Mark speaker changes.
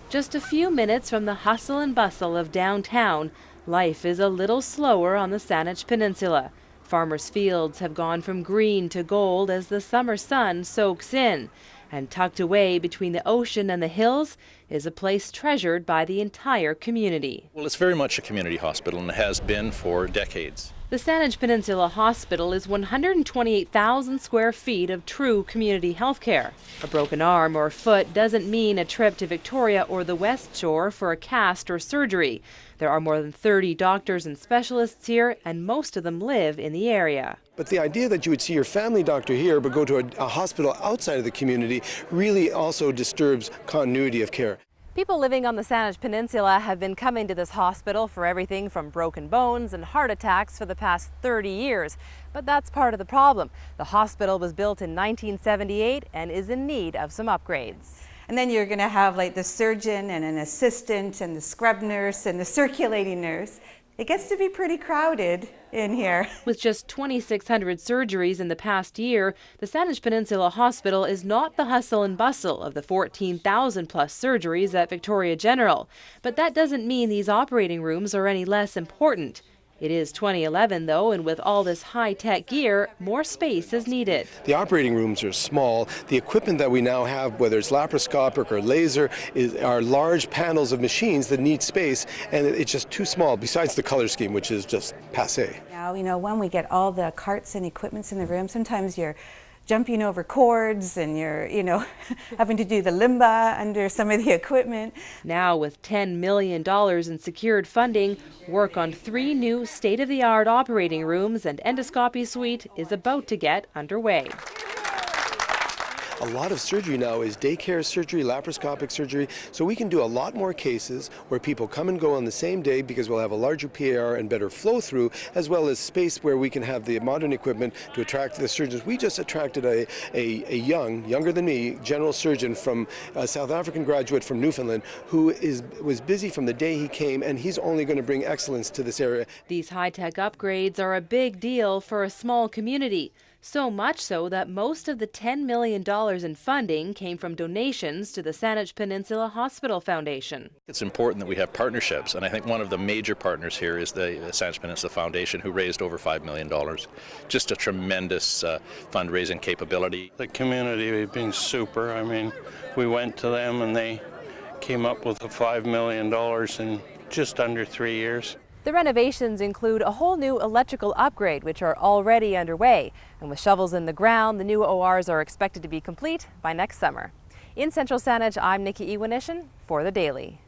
Speaker 1: Just a few minutes from the hustle and bustle of downtown, life is a little slower on the Saanich Peninsula. Farmers' fields have gone from green to gold as the summer sun soaks in. And tucked away between the ocean and the hills is a place treasured by the entire community.
Speaker 2: Well, it's very much a community hospital and has been for decades.
Speaker 1: The Saanich Peninsula Hospital is 128,000 square feet of true community health care. A broken arm or foot doesn't mean a trip to Victoria or the West Shore for a cast or surgery. There are more than 30 doctors and specialists here, and most of them live in the area.
Speaker 3: But the idea that you would see your family doctor here but go to a hospital outside of the community really also disturbs continuity of care.
Speaker 1: People living on the Saanich Peninsula have been coming to this hospital for everything from broken bones and heart attacks for the past 30 years. But that's part of the problem. The hospital was built in 1978 and is in need of some upgrades.
Speaker 4: And then you're going to have like the surgeon and an assistant and the scrub nurse and the circulating nurse. It gets to be pretty crowded in here.
Speaker 1: With just 2,600 surgeries in the past year, the Saanich Peninsula Hospital is not the hustle and bustle of the 14,000 plus surgeries at Victoria General. But that doesn't mean these operating rooms are any less important. It is 2011 though, and with all this high-tech gear, more space is needed.
Speaker 3: The operating rooms are small. The equipment that we now have, whether it's laparoscopic or laser, are large panels of machines that need space, and it's just too small, besides the color scheme, which is just passé.
Speaker 4: Now, when we get all the carts and equipments in the room, sometimes you're jumping over cords and you're, having to do the limba under some of the equipment.
Speaker 1: Now with $10 million in secured funding, work on 3 new state-of-the-art operating rooms and endoscopy suite is about to get underway.
Speaker 3: A lot of surgery now is daycare surgery, laparoscopic surgery, so we can do a lot more cases where people come and go on the same day because we'll have a larger PAR and better flow through, as well as space where we can have the modern equipment to attract the surgeons. We just attracted a younger than me, general surgeon from a South African graduate from Newfoundland who was busy from the day he came, and he's only going to bring excellence to this area.
Speaker 1: These high-tech upgrades are a big deal for a small community. So much so that most of the $10 million in funding came from donations to the Saanich Peninsula Hospital Foundation.
Speaker 2: It's important that we have partnerships, and I think one of the major partners here is the Saanich Peninsula Foundation, who raised over $5 million. Just a tremendous fundraising capability.
Speaker 5: The community has been super. I mean, we went to them and they came up with the $5 million in just under 3 years.
Speaker 1: The renovations include a whole new electrical upgrade, which are already underway. And with shovels in the ground, the new ORs are expected to be complete by next summer. In Central Saanich, I'm Nikki Ewanyshyn for The Daily.